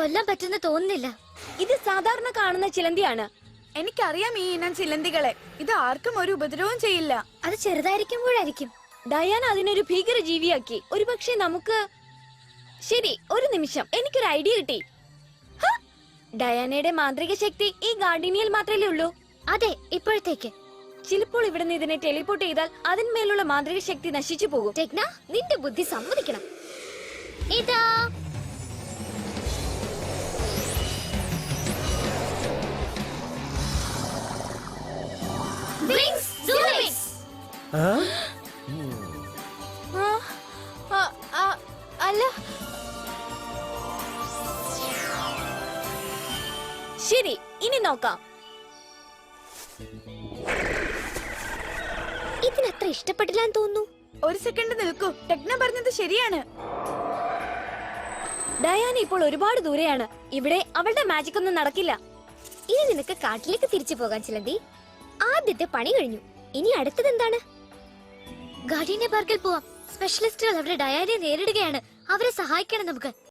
കൊല്ലാൻ പറ്റുന്ന തോന്നുന്നില്ല. ഇത് സാധാരണ കാണുന്ന ചിലന്തിയാണ്. എനിക്കറിയാം ഈ ഇനം ചിലന്തികളെ. ഇത് ആർക്കും ഒരു ഉപദ്രവവും ചെയ്യില്ല. അത് ചെറുതായിരിക്കുമ്പോഴായിരിക്കും. ഡയാന അതിനൊരു ഭീകര ജീവിയാക്കി. ഒരുപക്ഷെ നമുക്ക്... ശരി, ഒരു നിമിഷം, എനിക്കൊരു ഐഡിയ കിട്ടി. ഡയാനയുടെ മാന്ത്രിക ശക്തി ഈ ഗാർഡിനിയിൽ മാത്രമേ ഉള്ളൂ. അതെ, ഇപ്പോഴത്തേക്ക്. ചിലപ്പോൾ ഇവിടുന്ന് ഇതിനെ ടെലിപ്പോർട്ട് ചെയ്താൽ അതിന്മേലുള്ള മാന്ത്രിക ശക്തി നശിച്ചു പോകും. ടെക്ന, നിന്റെ ബുദ്ധി സമ്മതിക്കണം. ഇതാ അല്ല, ശരി, ഇനി നോക്കാം. ഇതിനത്ര ഇഷ്ടപ്പെട്ടില്ലാന്ന് തോന്നുന്നു. ഒരു സെക്കൻഡ് നിൽക്കൂ, ടെക്ന പറഞ്ഞത് ശരിയാണ്. ഡയാന ഇപ്പോൾ ഒരുപാട് ദൂരെയാണ്. ഇവിടെ അവളുടെ മാജിക് ഒന്നും നടക്കില്ല. ഇനി നിനക്ക് കാട്ടിലേക്ക് തിരിച്ചു പോകാൻ ചിലന്തി. ആദ്യത്തെ പണി കഴിഞ്ഞു. ഇനി അടുത്തത് എന്താണ്? ഗാർഡിയനെ പാർക്കിൽ പോവാം. സ്പെഷ്യലിസ്റ്റുകൾ അവിടെ ഡയാനെ നേരിടുകയാണ്. അവരെ സഹായിക്കണം നമുക്ക്.